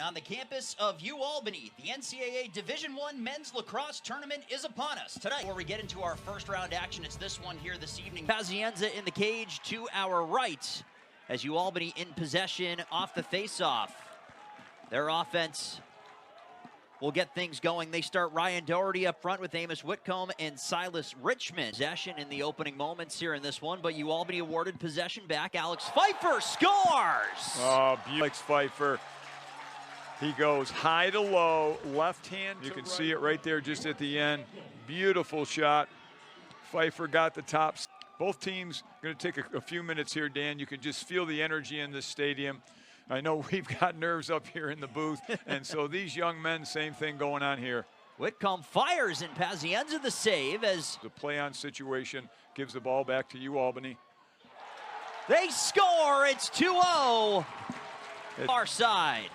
on the campus of UAlbany. The NCAA Division I Men's Lacrosse Tournament is upon us tonight. Before we get into our first round action, it's this one here this evening. Pazienza in the cage to our right as UAlbany in possession off the faceoff. Their offense will get things going. They start Ryan Doherty up front with Amos Whitcomb and Silas Richmond. Possession in the opening moments here in this one, but UAlbany awarded possession back. Alex Pfeiffer scores! Oh, Alex Pfeiffer. He goes high to low, left hand. You can see it right there just at the end. Beautiful shot. Pfeiffer got the top. Both teams going to take a few minutes here, Dan. You can just feel the energy in this stadium. I know we've got nerves up here in the booth, and so these young men, same thing going on here. Whitcomb fires and Pazienza the save as the play-on situation gives the ball back to UAlbany. They score. It's 2-0. Our side.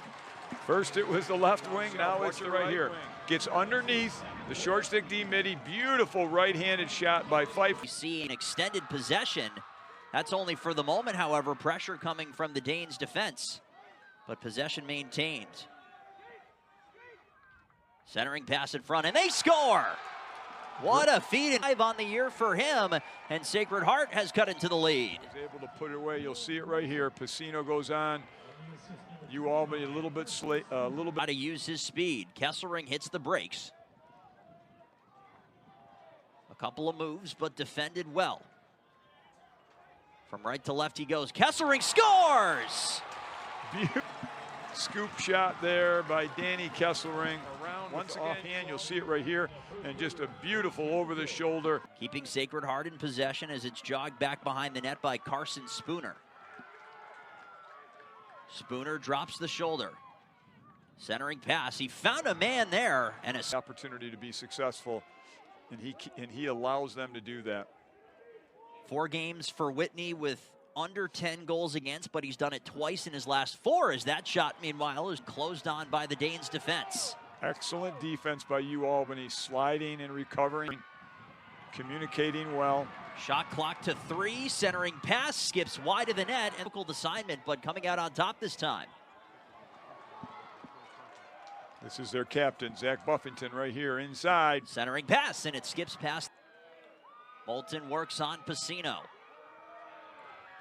First it was the left wing, now it's the right here. Gets underneath the short stick D midi. Beautiful right-handed shot by Pfeiffer. We see an extended possession. That's only for the moment, however. Pressure coming from the Danes' defense, but possession maintained. Centering pass in front, and they score! What a feed on the year for him, and Sacred Heart has cut into the lead. He's able to put it away. You'll see it right here. Pacino goes on. UAlbany a little bit How to use his speed. Kesselring hits the brakes. A couple of moves, but defended well. From right to left he goes. Kesselring scores! Scoop shot there by Danny Kesselring. Once again, offhand, you'll see it right here, and just a beautiful over the shoulder. Keeping Sacred Heart in possession as it's jogged back behind the net by Carson Spooner. Spooner drops the shoulder. Centering pass. He found a man there, and a opportunity to be successful, and he allows them to do that. 4 games for Whitney with under 10 goals against, but he's done it twice in his last 4 as that shot, meanwhile, is closed on by the Danes' defense. Excellent defense by UAlbany, sliding and recovering, communicating well. Shot clock to 3, centering pass, skips wide of the net, and difficult assignment, but coming out on top this time. This is their captain, Zach Buffington, right here inside. Centering pass, and it skips past. Moulton works on Pacino.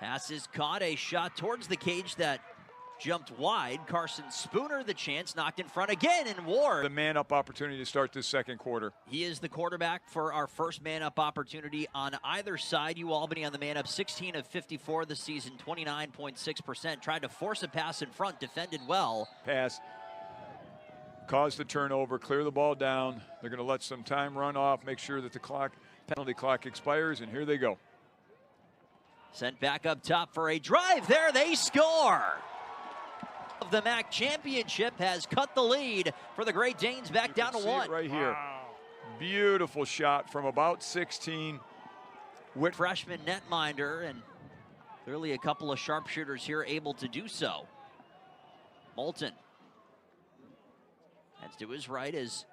Pass is caught, a shot towards the cage that jumped wide. Carson Spooner, the chance, knocked in front again, and Ward. The man-up opportunity to start this second quarter. He is the quarterback for our first man-up opportunity on either side. UAlbany on the man-up, 16 of 54 this season, 29.6%. Tried to force a pass in front, defended well. Pass caused the turnover, clear the ball down. They're going to let some time run off, make sure that the penalty clock expires, and here they go. Sent back up top for a drive. There they score. The MAC championship has cut the lead for the Great Danes back down to 1. Right here. Wow. Beautiful shot from about 16. Freshman netminder, and clearly a couple of sharpshooters here able to do so. Moulton heads to his right as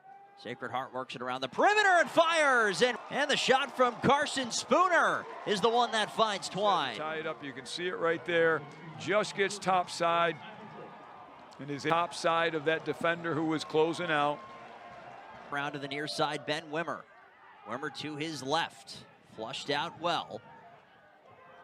Sacred Heart works it around the perimeter and fires, and the shot from Carson Spooner is the one that finds Twine. Tie it up, you can see it right there. Just gets top side, and is top side of that defender who was closing out. Round to the near side, Ben Wimmer. Wimmer to his left, flushed out well,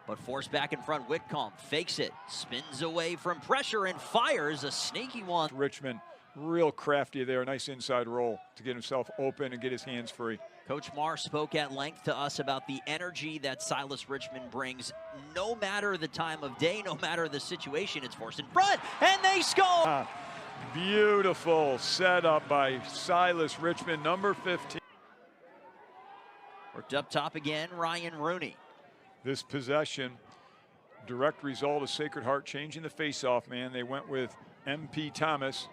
but forced back in front. Whitcomb fakes it, spins away from pressure, and fires a sneaky one. Richmond. Real crafty there, nice inside roll to get himself open and get his hands free. Coach Marr spoke at length to us about the energy that Silas Richmond brings. No matter the time of day, no matter the situation, it's forced in front, and they score! Beautiful setup by Silas Richmond, number 15. Worked up top again, Ryan Rooney. This possession, direct result of Sacred Heart changing the face-off man. They went with MP Thomas,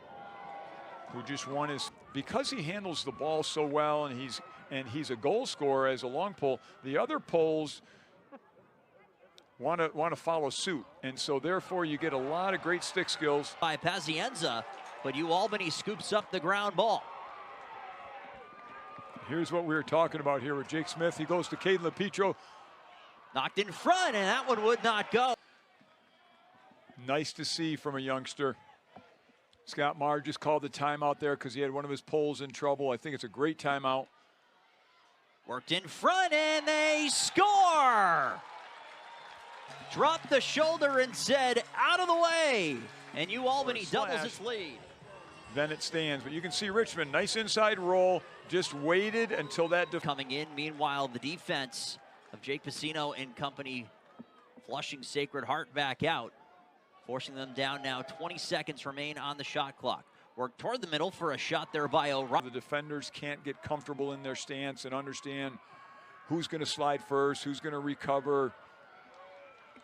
who just won his, because he handles the ball so well, and he's a goal scorer as a long pole. The other poles want to follow suit, and so therefore you get a lot of great stick skills by Pazienza, but UAlbany scoops up the ground ball. Here's what we were talking about here with Jake Smith. He goes to Caden LaPietro. Knocked in front, and that one would not go. Nice to see from a youngster. Scott Marr just called the timeout there because he had one of his poles in trouble. I think it's a great timeout. Worked in front, and they score! Dropped the shoulder and said, out of the way! And UAlbany doubles its lead. Then it stands, but you can see Richmond, nice inside roll, just waited until that. Coming in, meanwhile, the defense of Jake Pacino and company flushing Sacred Heart back out, forcing them down now. 20 seconds remain on the shot clock. Work toward the middle for a shot there by O'Reilly. The defenders can't get comfortable in their stance and understand who's going to slide first, who's going to recover.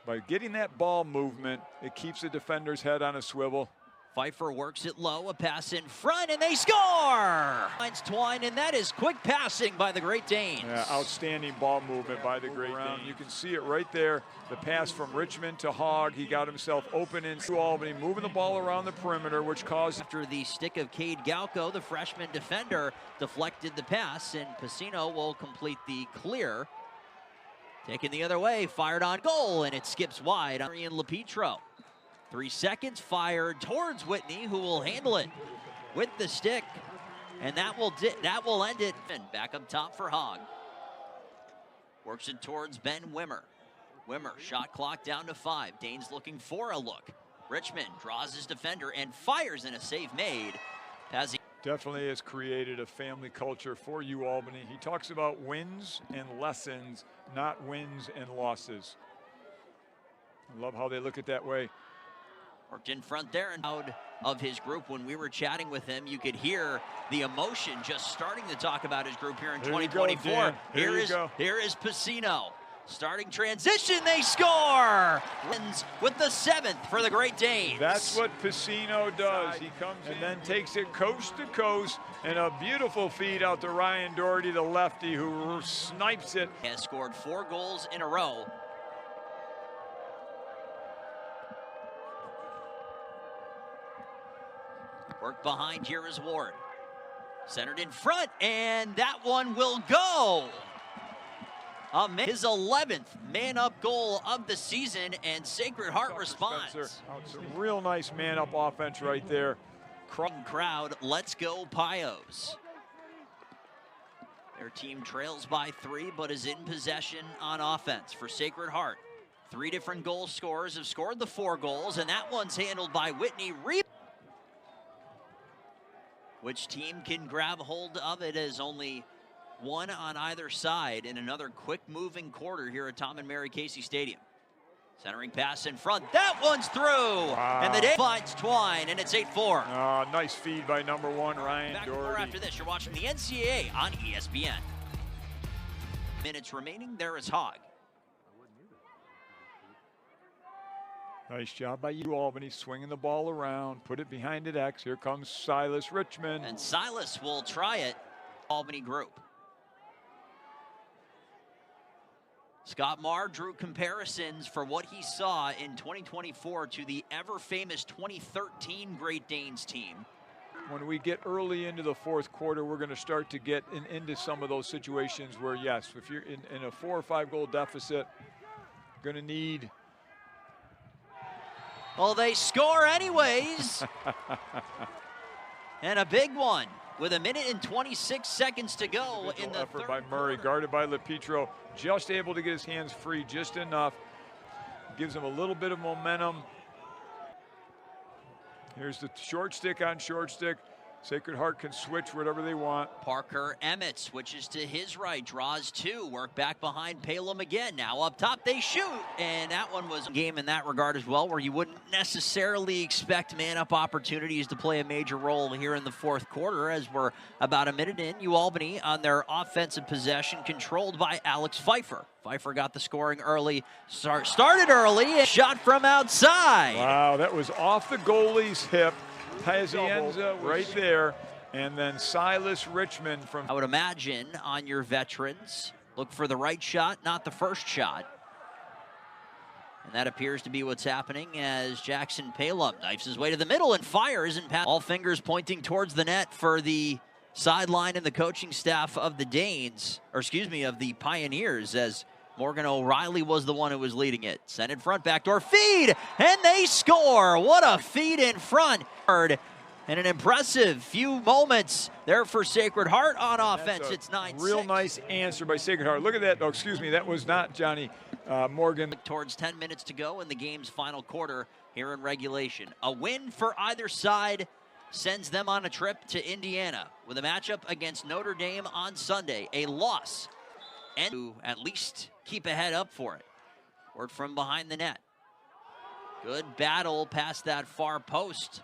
By getting that ball movement, it keeps the defender's head on a swivel. Pfeiffer works it low, a pass in front, and they score! Finds Twine, and that is quick passing by the Great Danes. Yeah, outstanding ball movement by the Great Danes. You can see it right there, the pass from Richmond to Hogg. He got himself open into Albany, moving the ball around the perimeter, which caused... After the stick of Cade Galco, the freshman defender deflected the pass, and Pacino will complete the clear. Taken the other way, fired on goal, and it skips wide. Ian LaPietro. 3 seconds, fired towards Whitney, who will handle it with the stick, and that will end it. And back up top for Hogg. Works it towards Ben Wimmer. Wimmer, shot clock down to 5. Danes looking for a look. Richmond draws his defender and fires in a save made. As he definitely has created a family culture for UAlbany. He talks about wins and lessons, not wins and losses. I love how they look at that way. Worked in front there, and out of his group. When we were chatting with him, you could hear the emotion just starting to talk about his group here in 2024. Here is Pacino. Starting transition, they score! Wins with the 7th for the Great Danes. That's what Pacino does. He comes and then takes it coast to coast, and a beautiful feed out to Ryan Doherty, the lefty, who snipes it. Has scored 4 goals in a row. Work behind here is Ward. Centered in front, and that one will go. His 11th man-up goal of the season, and Sacred Heart responds. It's a real nice man-up offense right there. Crowd, let's go Pios. Their team trails by 3, but is in possession on offense for Sacred Heart. 3 different goal scorers have scored the 4 goals, and that one's handled by Whitney. Which team can grab hold of it as only one on either side in another quick moving quarter here at Tom and Mary Casey Stadium. Centering pass in front, that one's through! Wow. And the day finds Twine, and it's 8-4. Nice feed by number 1, Ryan Back Doherty. More after this, you're watching the NCAA on ESPN. Minutes remaining, there is Hogg. Nice job by UAlbany, swinging the ball around, put it behind the X. Here comes Silas Richmond. And Silas will try it. Albany group. Scott Marr drew comparisons for what he saw in 2024 to the ever-famous 2013 Great Danes team. When we get early into the 4th quarter, we're going to start to get into some of those situations where, yes, if you're in a 4 or 5 goal deficit, going to need... Well, they score anyways. And a big one with 1 minute and 26 seconds to go in the effort third by Murray, quarter. guarded by LaPietro, just able to get his hands free just enough. Gives him a little bit of momentum. Here's the short stick on short stick. Sacred Heart can switch whatever they want. Parker Emmett switches to his right, draws 2, work back behind Palom again. Now up top they shoot, and that one was a game in that regard as well, where you wouldn't necessarily expect man-up opportunities to play a major role here in the 4th quarter, as we're about a minute in. UAlbany on their offensive possession, controlled by Alex Pfeiffer. Pfeiffer got the scoring early, started early, and shot from outside. Wow, that was off the goalie's hip. Pazienza right there, and then Silas Richmond from... I would imagine on your veterans, look for the right shot, not the first shot. And that appears to be what's happening as Jackson Palom knifes his way to the middle and fires, and all fingers pointing towards the net for the sideline and the coaching staff of the Danes, or excuse me, of the Pioneers, as Morgan O'Reilly was the one who was leading it. Sent in front, backdoor feed, and they score. What a feed in front. And an impressive few moments there for Sacred Heart on offense. It's 9-6. Real nice answer by Sacred Heart. Look at that. Oh, excuse me. That was not Johnny Morgan. Towards 10 minutes to go in the game's final quarter here in regulation. A win for either side sends them on a trip to Indiana with a matchup against Notre Dame on Sunday. A loss and to at least keep a head up for it. Word from behind the net. Good battle past that far post.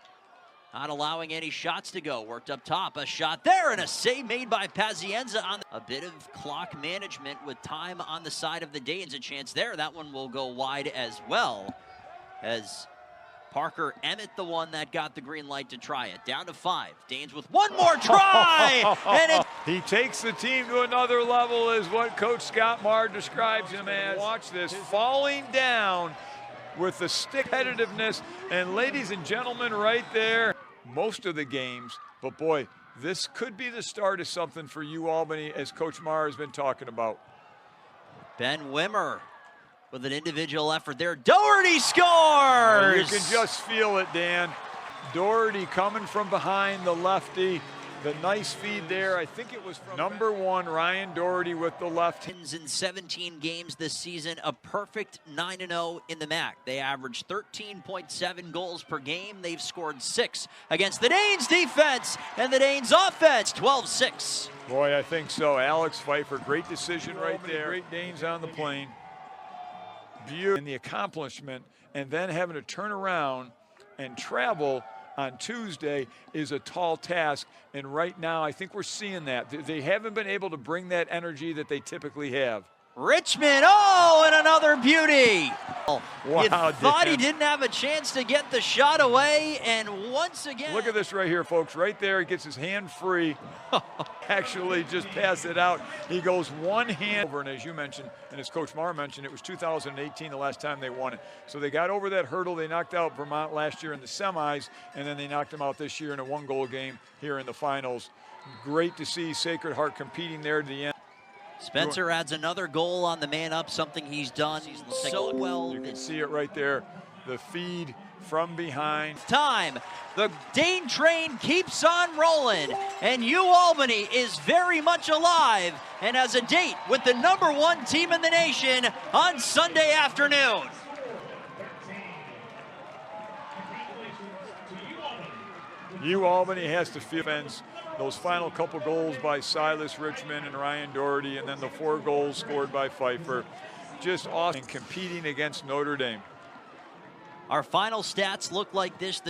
Not allowing any shots to go. Worked up top. A shot there and a save made by Pazienza on a bit of clock management with time on the side of the Danes. A chance there. That one will go wide as well, as Parker Emmett, the one that got the green light to try it. Down to 5. Danes with one more try. And he takes the team to another level, is what Coach Scott Marr describes him as. Watch this. Falling down with the stick competitiveness. And ladies and gentlemen, right there, most of the games, but boy, this could be the start of something for UAlbany, as Coach Marr has been talking about. Ben Wimmer with an individual effort there. Doherty scores! Oh, you can just feel it, Dan. Doherty coming from behind the lefty. The nice feed there. I think it was from number 1, Ryan Doherty with the left. In 17 games this season, a perfect 9-0 in the MAC. They averaged 13.7 goals per game. They've scored 6 against the Danes defense and the Danes offense, 12-6. Boy, I think so. Alex Pfeiffer, great decision right there. Great Danes on the plane. Beautiful in the accomplishment, and then having to turn around and travel on Tuesday is a tall task, and right now I think we're seeing that. They haven't been able to bring that energy that they typically have. Richmond, oh, and another beauty. Wow, you thought he didn't have a chance to get the shot away, and once again. Look at this right here, folks. Right there, he gets his hand free. Actually, just pass it out. He goes one hand over, and as you mentioned, and as Coach Marr mentioned, it was 2018 the last time they won it. So they got over that hurdle. They knocked out Vermont last year in the semis, and then they knocked them out this year in a 1-goal game here in the finals. Great to see Sacred Heart competing there to the end. Spencer adds another goal on the man up, something he's done so well. You can see it right there, the feed from behind. Time, the Dane train keeps on rolling, and UAlbany is very much alive and has a date with the #1 team in the nation on Sunday afternoon. UAlbany has to feel those final couple goals by Silas Richmond and Ryan Doherty, and then the 4 goals scored by Pfeiffer. Just awesome, competing against Notre Dame. Our final stats look like this.